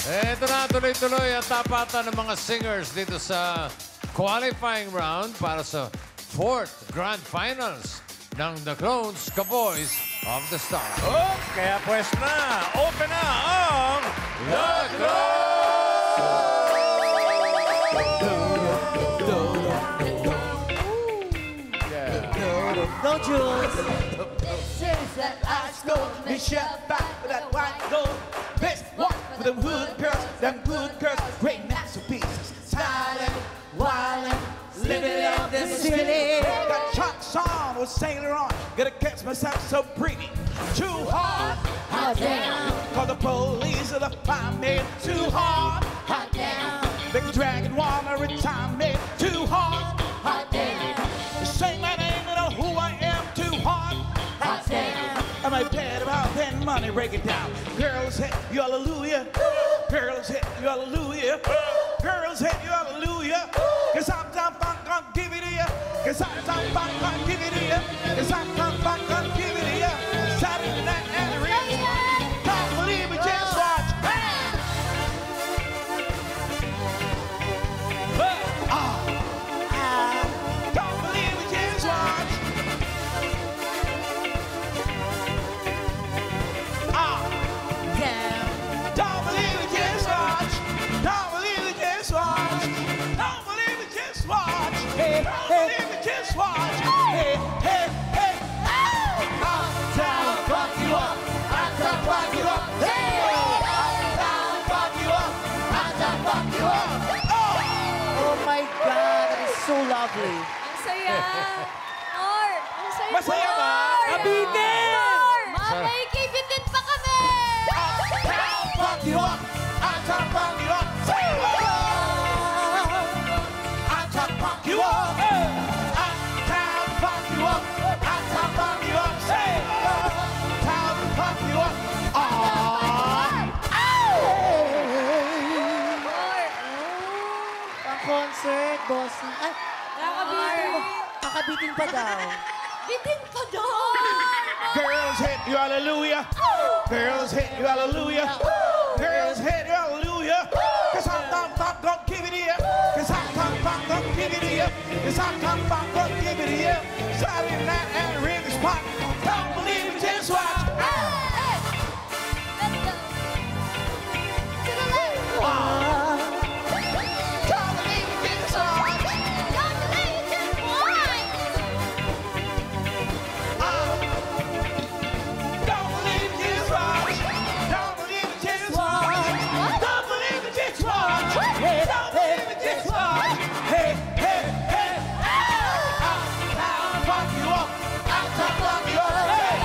Ito na, tuloy-tuloy ang tapatan ng mga singers dito sa qualifying round para sa 4th Grand Finals ng The Clones, Ka-Boys of the Stars. Oh, kaya pues na, open na ang The Clones! Go, Jules! Says that I stole me shut back with that white gold. Best one for them hood girls, great masterpieces. Styling, wildin', living up the city. Got chucks on with Sailor on, gotta catch myself so pretty. Too hard, hot damn. Call the police or the fireman. Too hard, hot damn. Big dragon wanna retire me. Too hard, hot damn. Say my name, you know who I am. Too hard, hot damn. I'm a bad about that money, break it down. Girls hit you hallelujah. Girls hit you hallelujah. Girls hit you hallelujah. Cause I'm down back on give it to you. Cause I'm down back on give it to you. Cause I'm down back on give it to you. Saturday night and the rings. Can't believe it, just watch. Don't believe it, just watch. Don't believe it, just watch. Don't believe it, just watch. Don't believe it, just watch. Hey, don't believe it, just watch. Hey, hey, hey. Uptown, fuck you up. Uptown, fuck you up. Hey, uptown, fuck you up. Uptown, fuck you up. Oh my God, that is so lovely. Ang saya. Or, ang saya. Masaya ba? Nabitin! Mamay, kibitin pa kami! Uptown, fuck you up. Uptown, fuck you up. Say uptown, fuck you up. Uptown, fuck you up. Uptown, fuck you up. Say uptown, fuck you up. Pang-concert, bossing. Ay, Nakabitin. kakabitin pa daw. Bitin pa doon! Girls hit you hallelujah. Girls hit you hallelujah. Girls hit you hallelujah. Cause I'm down, fuck, gon' give it to you. Cause I'm down, fuck, gon' give it to you. Cause I'm down, fuck, gon' give it to you. Saturday night and the ring is spot. Don't believe it, just watch. Don't believe it, just watch. Don't believe it, just watch. Don't believe it, just watch. Don't believe it, just watch. Don't believe it, just watch. Hey, hey, hey. Uptown, fuck you up. Uptown, fuck you up. Hey.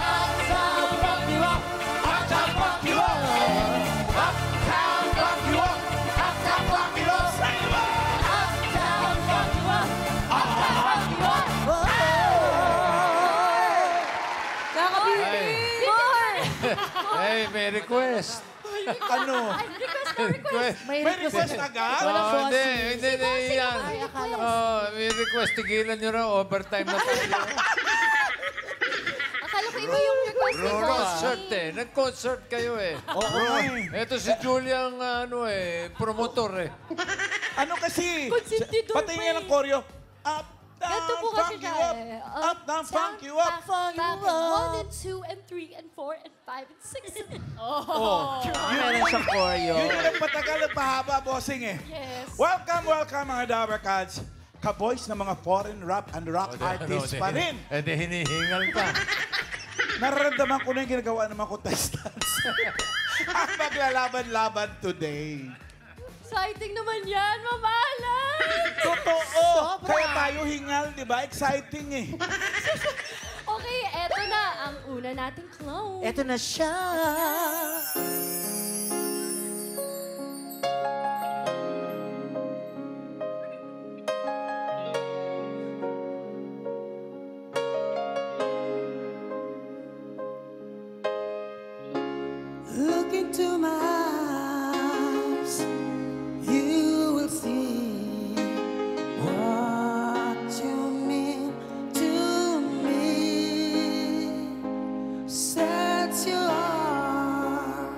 Uptown, fuck you up. Uptown, fuck you up. Uptown, fuck you up. Uptown, fuck you up. Say what? Uptown, fuck you up. Uptown, fuck you up. Nakabitin! More! Hey, may request. Ano? Request. May May request agad? Walang Oh, hindi, bossing. hindi, hindi yan. Ay, akala ko. Oh, may request. Tigilan nyo na. Overtime na tayo. Akala ko iba yung request ni Concert eh. Nag-concert kayo eh. Oo. Ito si Julia ang promotor eh. Ano kasi? Consentidor Pati pa niya ng eh. choreo. Up, Ganito down, po kasi funk you siya up. eh. Up, down, funk you up. Funk you Tapos up. 1 and 2 and 3 and 4 and 5 and 6. Oh. Meron siyang choreo. Yun yung nagpatagal, nagpahaba, bossing eh. Yes. Welcome, welcome mga Dabarkads. Ka-boys ng mga foreign rap and rock artists pa rin. Eh, di hinihingal ka. Nararamdaman ko na yung ginagawa ng mga contestants. Ang maglalaban-laban today. Exciting naman yan, mamahalay! Totoo! Sobra. Kaya tayo hingal, di ba? Exciting eh. Okay, eto na ang una nating clone. Eto na siya. Look into my eyes, you will see what you mean to me. Set your heart,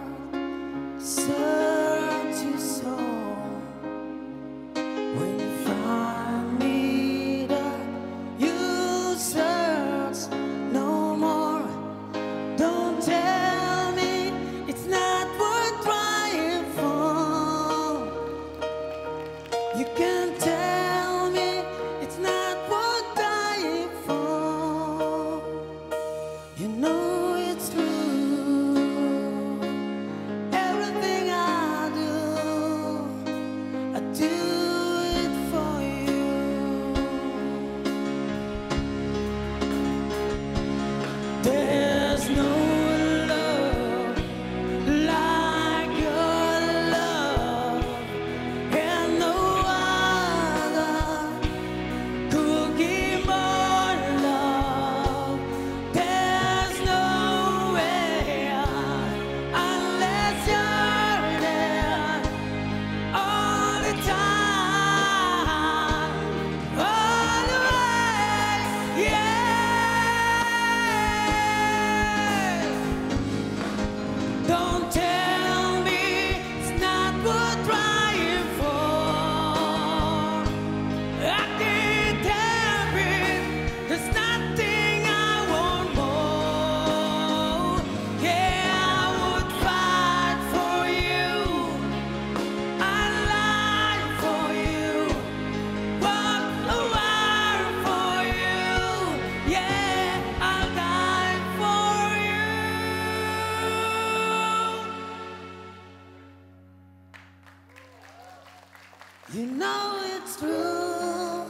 You know it's true.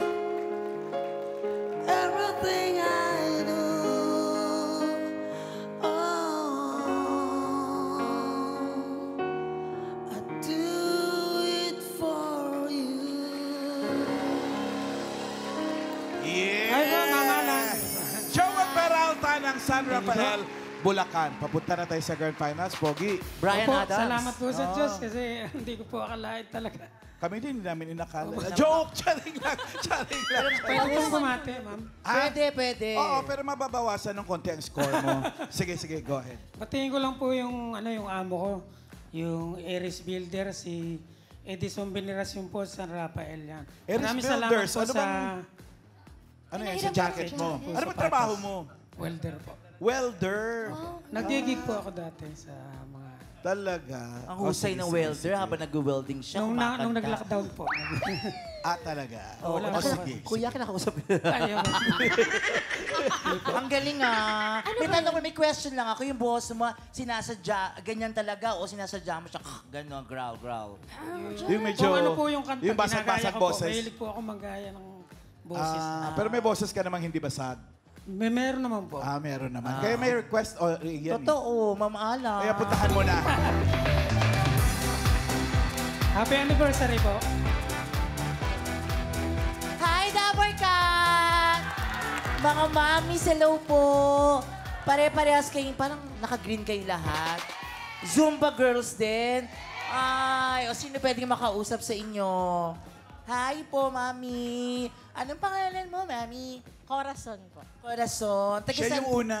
Everything I do, I do it for you. Yeah! Joel Peralta ng San Rafael, Bulacan. Papunta na tayo sa Grand Finals. Pogi, Brian Opo, Adams. salamat po sa Diyos kasi hindi ko po akalain talaga. kami din, hindi namin inakala. Joke! Charing lang! Charing lang! Pwede po bumate, ma'am. Pwede. Oo, pero mababawasan ng konti ang score mo. Sige, go ahead. Batiin ko lang po yung, yung amo ko. Yung Aries Builder, si Edison Veneracion po sa San Rafael yan. Aries Maraming Builders, salamat po ano sa Ano yan, sa jacket mo? Ano ba trabaho mo? welder po. Welder. Nagigig po ako dati sa mga... Talaga. Ang husay ng welder habang nag-welding siya. Nung kumakanta. nag-lockdown po. Talaga. Wala O, po. sige. Kuya, kinakausap. Ayaw. Ang galing ah. May tanong, may question lang ako. Yung boss mo, sinasadya, ganyan talaga o sinasadya mo siya, gano'n, growl. Yung medyo... Kung ano po yung kanta, yung ginagaya basag-basag ko po. boses. Mahilig po ako manggaya ng boses. Pero may boses ka namang hindi basag. Meron naman po. Meron naman. Kaya may request o yan. Totoo, Ma'am Ala. Kaya puntahan mo na. Happy anniversary po. Hi, Dabber Cat! Mga mami, hello po. Pare-parehas kayong, parang naka-green kayo lahat. Zumba girls din. Ay, o sino pwedeng makausap sa inyo? Hi po, mami. Anong pangalan mo, mami? Corazon po. Corazon. Taga Siya saan- yung una.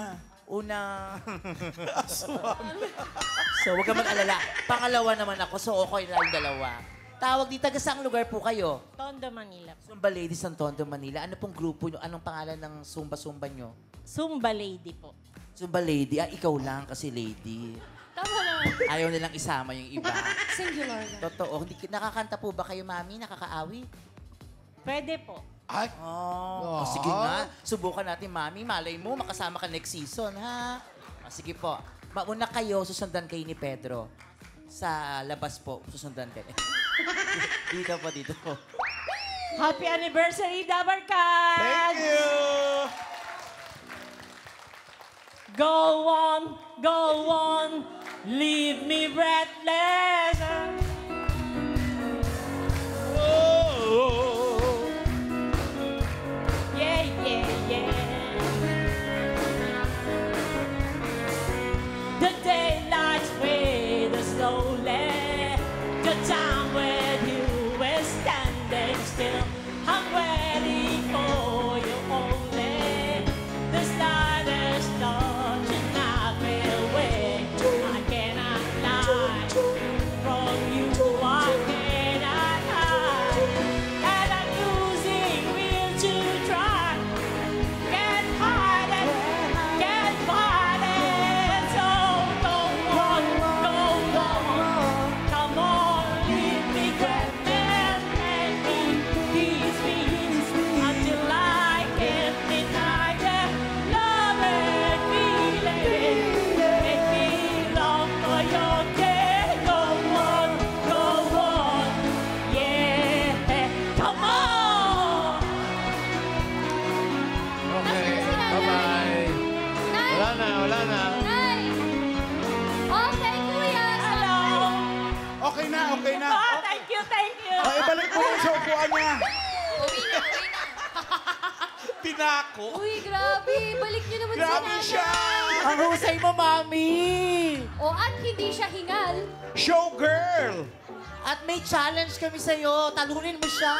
So, huwag ka mag-alala. Pangalawa naman ako, so okay na yung dalawa. Tawag dito, taga saang lugar po kayo? Tondo, Manila. Zumba Ladies ng Tondo, Manila. Ano pong grupo nyo? Anong pangalan ng Zumba nyo? Zumba Lady po. Zumba Lady. Ikaw lang kasi lady. Tama naman. Ayaw nilang isama yung iba. Singular na. Totoo. Nakakanta po ba kayo, mami? Nakakaawi? Pwede po. Ay, Oh, sige nga. Subukan natin, mami. Malay mo, makasama ka next season, ha? Sige po. Mauna kayo, susundan kayo ni Pedro. Sa labas po, susundan kayo. dito po. Happy anniversary, Dabber Cat! thank you! Go on, leave me breathless. Yeah. The daylight fades slowly. The time when you were standing still. I'm ready for you only. The slightest touch and I feel away. I cannot lie from you. I cannot hide. And I'm losing will to try. Can't hide it, can't fight it. So go on. Come on, leave me breathless. Let me tease me until I can deny it. Love and feeling, make me long for your care. Go on, yeah, come on. Okay, bye-bye. Wala na. Nay! Okay, kuya. Hello. Okay na. Oh, thank you. Ibalik mo lang sa upuan niya. Uwi na. Tinako. Uy, grabe. Balik niyo naman Grabe si siya. Ang husay mo, mami! O, at hindi siya hingal. Showgirl. At may challenge kami sa'yo. Talunin mo siya.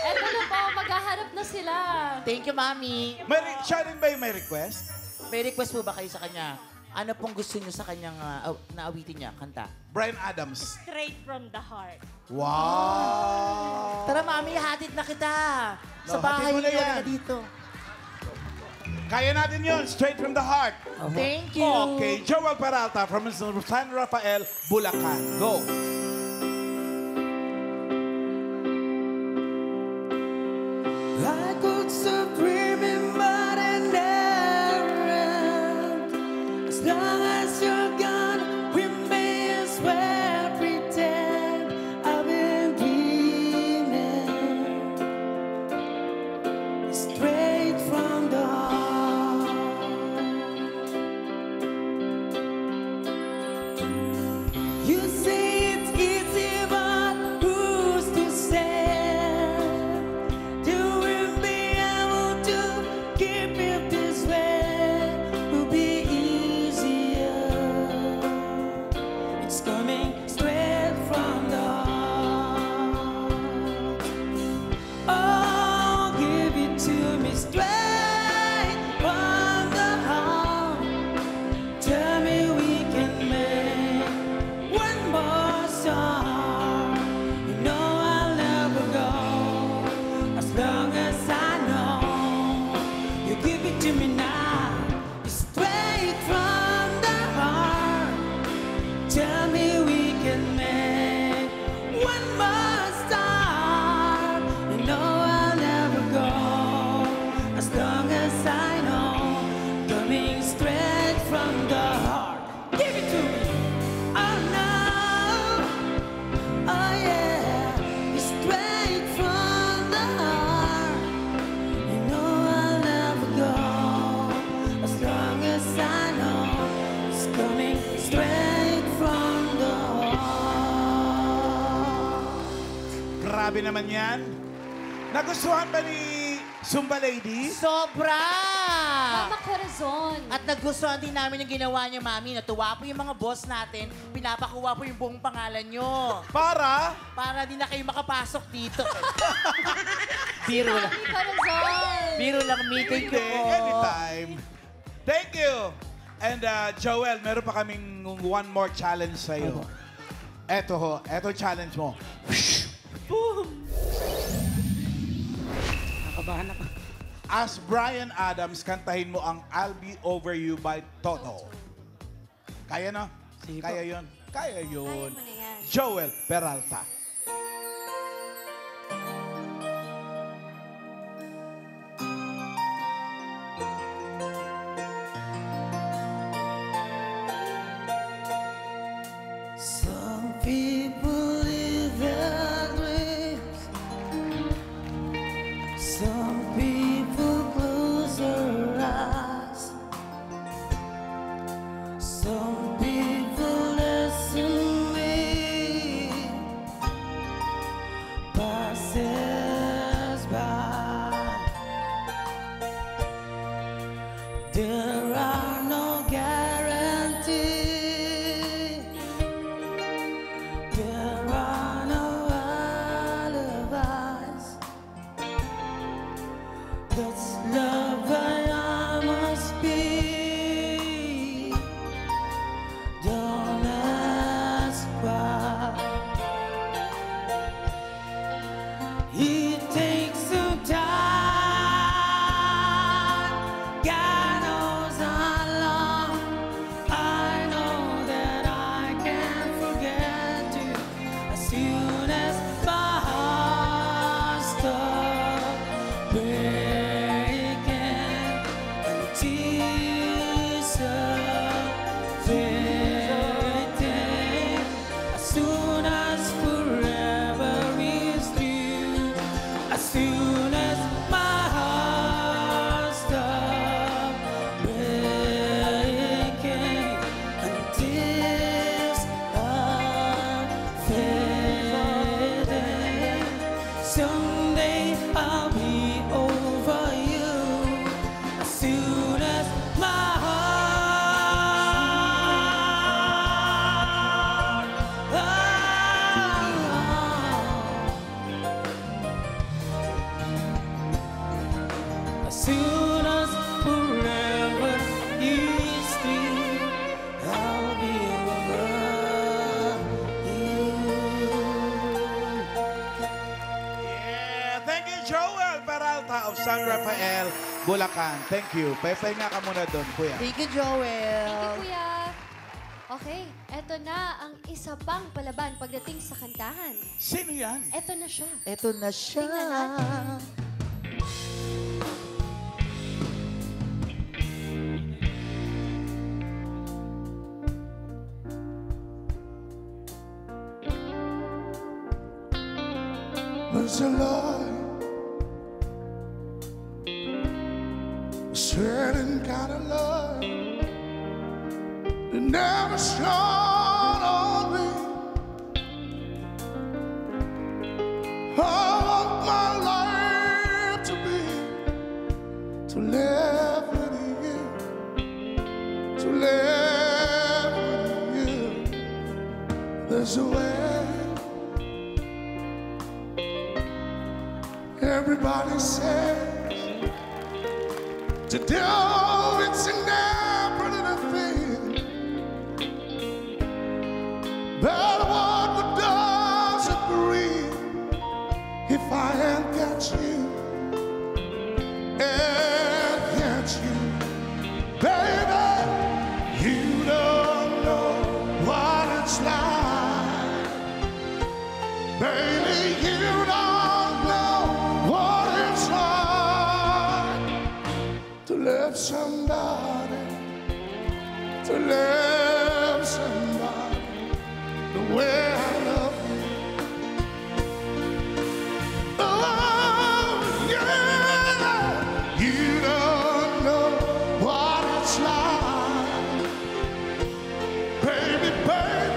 Eto na po, maghaharap na sila. Thank you, mami. Siya rin ba yung may request? May request po ba kayo sa kanya? Ano pong gusto niyo sa kanyang naawitin niya? Kanta. Brian Adams. Straight from the heart. Wow. Tara, mami, hatid na kita. Sa No, bahay hatid mo na niyo yan. na dito. Kaya natin yun. Straight from the heart. Thank you. Okay, Joel Peralta from San Rafael, Bulacan. Go. I could stop dreaming, but I never end. As long as you're gone, we may as well pretend I've been dreaming. It's coming straight from the heart. Oh, give it to me straight from the heart. Tell me we can make one more song. You know I'll never go as long as I know. You give it to me now, straight from the heart. Tell me we can make one more start. You know I'll never go as long as I know. Coming straight from the heart. Give it to me. Oh no. Oh yeah. It's straight from the heart. You know I'll never go as long as I know. It's coming straight from the heart. Grabe naman yan. Nagustuhan ba ni Zumba Lady? Sobra! Mama Corazon. At nagustuhan din namin yung ginawa niyo, Mami. Natuwa po yung mga boss natin. Pinapakuha po yung buong pangalan niyo. Para? Para di na kayo makapasok dito. Biro lang. Mami Corazon. Biro lang, Mi. Thank you Hindi, po. anytime. Thank you. And Joel, meron pa kaming one more challenge sa'yo. Eto ho, eto challenge mo. Nakabahan ako. As Bryan Adams, kantahin mo ang I'll Be Over You by Toto. Kaya no? Sige po. Kaya yun? Kaya yun. Kaya mo na yan. Joel Peralta. Some people live their dreams. Some people close their eyes. Some people listen me passes by. There are no guarantees. There are no alibis. That's love I must be. Don't ask why. It takes some time. God knows how long. I know that I can't forget you as soon as my heart stops breaking and the tears are fading. As soon as forever is through, as soon as my heart stops breaking and the tears are fading, someday I'll be over you. As soon as my heart, as soon as forever is through, I'll be over you. Yeah, thank you, Joel Peralta of San Rafael, Bulacan. Thank you. Pahinga ka muna doon, kuya. Thank you, Joel. Thank you, Kuya. Okay, eto na ang isa pang palaban pagdating sa kantahan. Sino yan? Eto na siya. Ito na siya. Tingnan natin. Mercy, Lord, certain kind of love that never shone on me. I want my life to be, to live with you, to live with you. is the way. Everybody says to do it's an never thing, but what does agree if I ain't got you and get you, baby? You don't know what it's like, baby. You don't know what it's like to love somebody, to love somebody the way I love you. Oh, yeah. You don't know what it's like, baby, baby,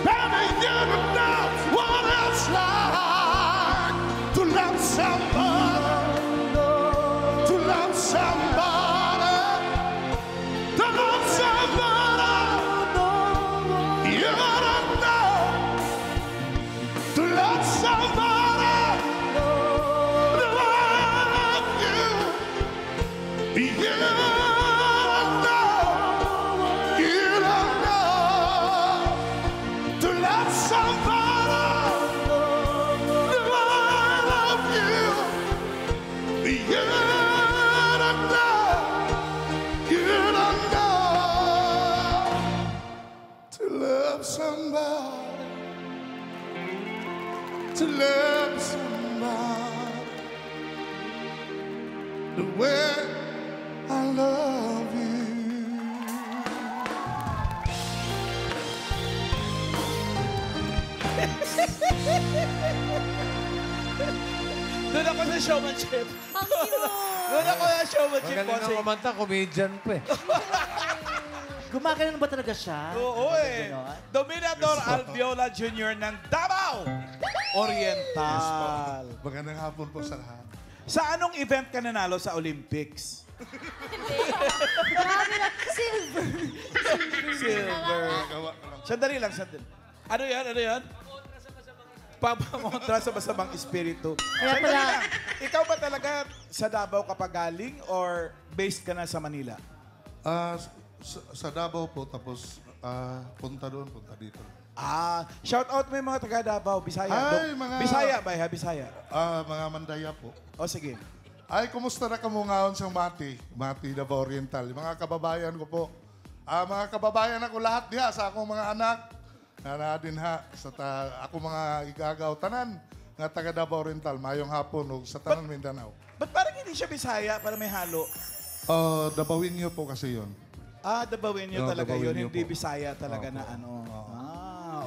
baby. You don't know what it's like to love somebody, to love somebody, to love somebody. You don't know to love somebody, to love you. You don't know, you don't know to love somebody, to love you. You don't know, you don't know to love somebody, to love somebody the way I love you. Doon ako sa showmanship. Doon ako sa showmanship, Magaling na bossing. kumanta, comedian pa eh. Gumagano ba talaga siya? Oo eh. Dominador Alviola Jr. ng Davao Oriental. Magandang hapon po sa lahat. Sa anong event ka nanalo sa Olympics? Silver. Sandali lang, sandali. Ano yan? Ano yan? Papamontra sa masamang espiritu. Kaya Sandali pala- lang. Ikaw ba talaga sa Davao ka pa galing or based ka na sa Manila? Sa Davao po, tapos punta doon, punta dito. Shout out mo yung mga taga Davao, Bisaya. Ay, mga- Bisaya ba? Bisaya. Mga Mandaya po. O sige. Ay, kumusta na kamo ngayon sa Mati? Mati Davao Oriental. Mga kababayan ko po. Mga kababayan ako lahat diha sa akong mga anak. Na din ha. Ako mga igagaw tanan. Nga taga Davao Oriental. Mayong hapon o sa tanan Mindanao. Ba't parang hindi siya Bisaya? Parang may halo. Dabawin niyo po kasi yon. Dabawin nyo No, talaga Dabawin yun. nyo Hindi po. Bisaya talaga na ano.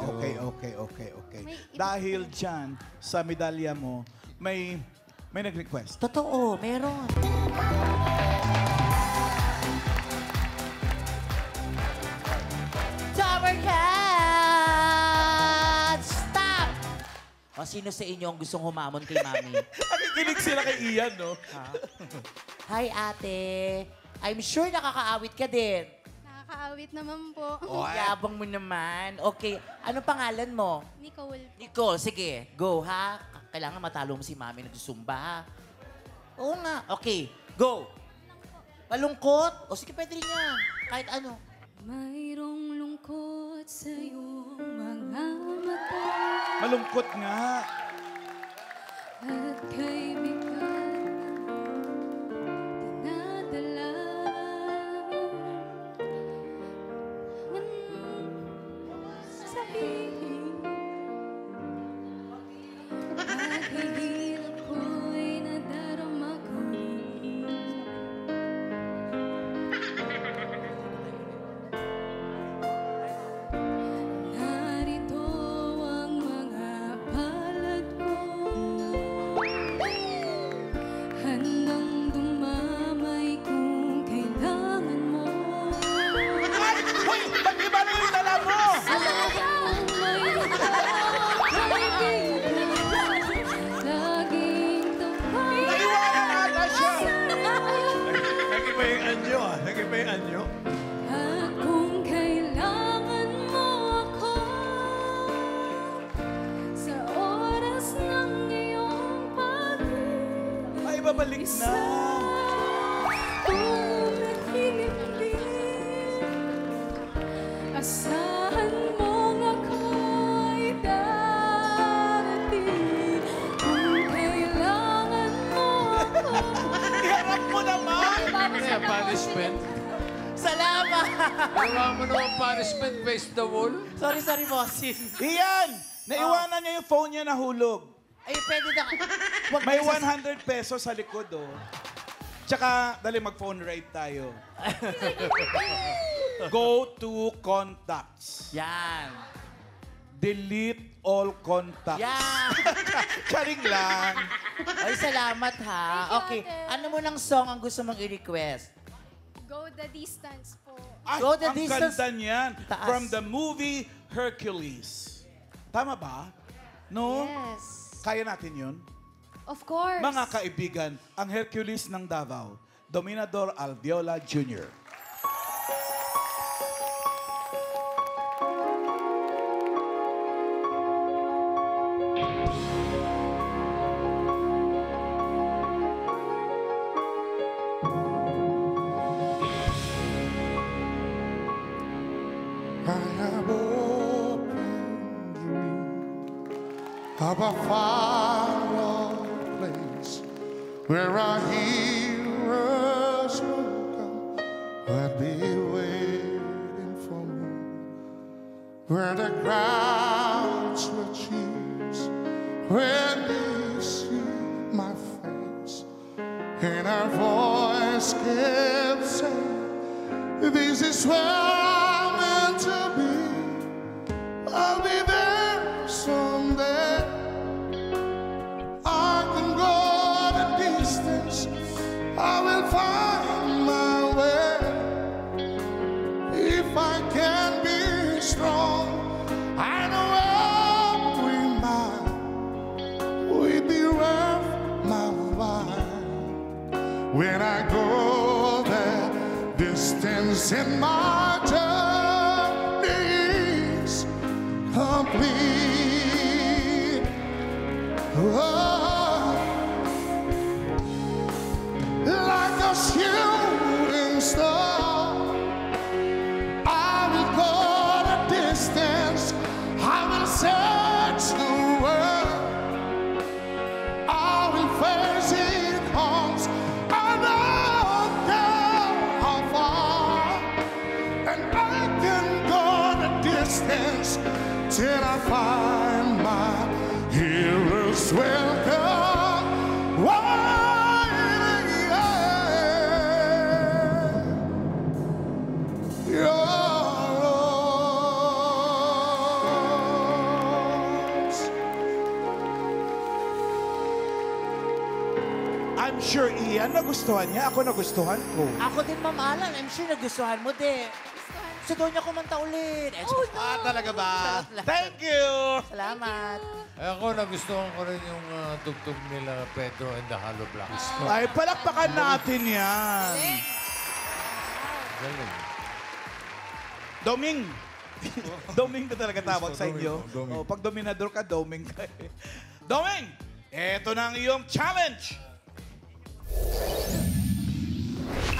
Okay. Dahil dyan, sa medalya mo, may nag-request. Totoo, meron. Tower Cat! Stop! O sino sa inyo ang gustong humamon kay Mami? Nakikinig sila kay Ian, no? Hi, ate. I'm sure nakakaawit ka din. Nakakaawit naman po. Yabang mo naman. Okay, ano pangalan mo? Nicole. Nicole, sige. Go, ha? Kailangan matalo mo si Mami nagsusumba, ha? Oo nga. Okay, go. Malungkot? O sige, pwede rin yan. Kahit ano. Mayroong lungkot sa iyong mga mata Malungkot nga. at kay bigat dinadala. Sabihin naghihirap ko'y nadarama ko rin. Narito ang mga palad ko. babalik na. Asahan mong ako'y darating kung kailangan mo ako. Iharap mo naman! Kaya punishment. Salamat! Gawa mo naman punishment, face the wall. Sorry, bossing. Iyan! Naiwanan niya yung phone niya nahulog. Ay, pwede na. Wag May mo sa- 100 pesos sa likod, oh. Tsaka, dali mag-phone ride tayo. Go to contacts. Yan. Delete all contacts. Yan. Charing lang. Ay, salamat ha. Thank you, Okay. ate. Ano mo ng song ang gusto mong i-request? Go the distance po. Ay, Go the ang distance. ganda niyan. Taas. From the movie Hercules. Tama ba? No? Yes. Kaya natin yun? Of course. Mga kaibigan, ang Hercules ng Davao, Dominador Alviola Jr. I have open dream of a far place where our heroes will come, will be waiting for me, where the crowds will cheers when they see my face, and our voice kept saying, "This is where I'm meant to be. I'll be there someday. I can go the distance. I will find my way. If I can be strong, I know every mile will be worth my while. When I go there, distance in my journey is complete. Oh, like a shooting star, I will go the distance. I will search the world. I will face it comes. I don't care how far, and I can go the distance till I find my heroes welcome. I'm sure Ian nagustuhan niya. Ako nagustuhan ko. Ako din, Ma'am Alan. I'm sure nagustuhan mo din. Gusto daw niya kumanta ulit. Talaga ba? Thank you! Salamat. Ay, ako nagustuhan ko rin yung tugtog nila Pedro and the Hollow Blocks. Ay, palakpakan natin yan. Galing. Doming. Doming na talaga tawag sa inyo. Doming. Oh, pag dominador ka, doming ka. Doming, eto na ang iyong challenge.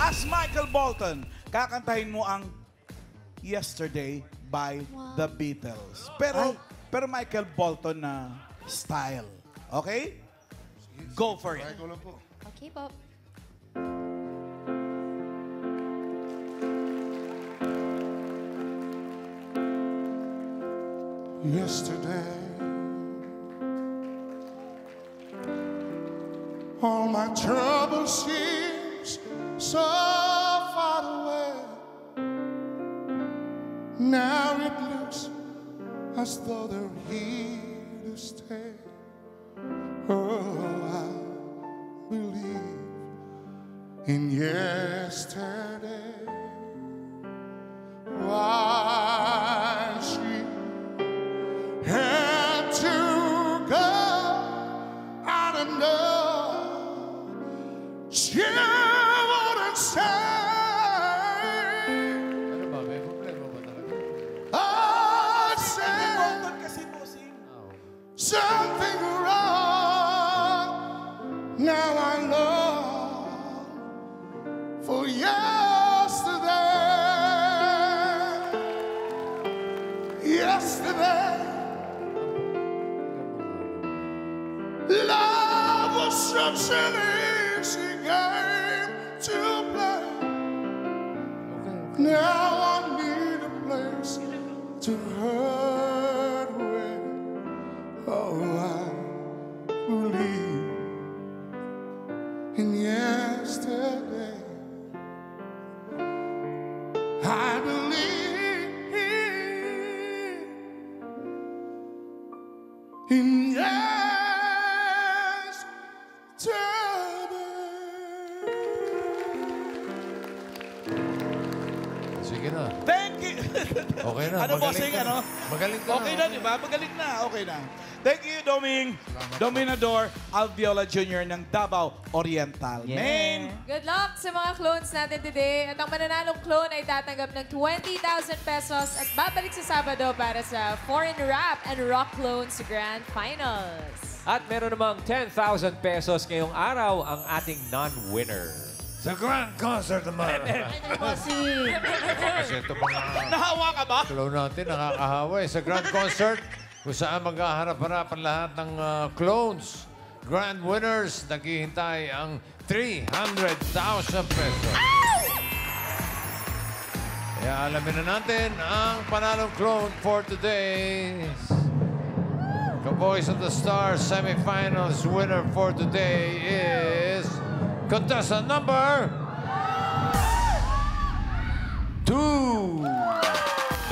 As Michael Bolton, kakantahin mo ang Yesterday by The Beatles. Pero Michael Bolton na style. Okay? Go for it. Try ko lang po. Okay po. Yesterday, all my troubles seems so far away. Now it looks as though they're here to stay. Oh, I believe in yesterday. Why she had to go, I don't know. She wouldn't say. Ano ba? May problema ba talaga? I said Bolton kasi bossing. something wrong. Now I know yesterday. Love was such an easy game to play. Now I need a place to hurt with. Oh, I believe in yesterday. I believe in yesterday. Sige na. Thank you. Okay na. Ano, magaling bossing, ka ano? Magaling ka Okay na, di ba? Magaling na. Okay na. Thank you, Dominador Alviola Jr. ng Davao Oriental. Main. Good luck sa mga clones natin today. At ang mananalong clone ay tatanggap ng 20,000 pesos at babalik sa Sabado para sa Foreign Rap and Rock Clones Grand Finals. At meron namang 10,000 pesos ngayong araw ang ating non-winner. Sa grand concert naman. Kasi ito mga Nahawa ka ba? clone natin, nakakahawa eh. Sa grand concert, kung saan maghaharap-harapan lahat ng clones. Grand winners, naghihintay ang 300,000 pesos. Kaya alamin na natin ang panalong clone for today's Kaboys of the Stars semifinals winner for today is contestant number 2,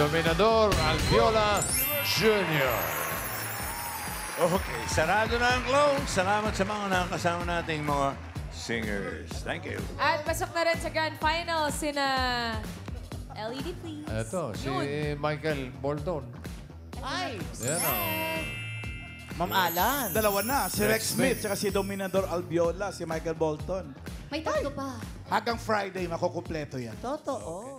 Dominador Alviola Jr. Okay, sarado na ang clone. Salamat sa mga nakakasama nating mga singers. Thank you. At pasok na rin sa Grand Finals sina LED please. Ito, si Michael Bolton. Ay! Yan o. Ma'am Alan. Dalawa na, si Rex Smith at si Dominador Alviola, si Michael Bolton. May tatlo pa. Hanggang Friday, makukumpleto yan. Totoo.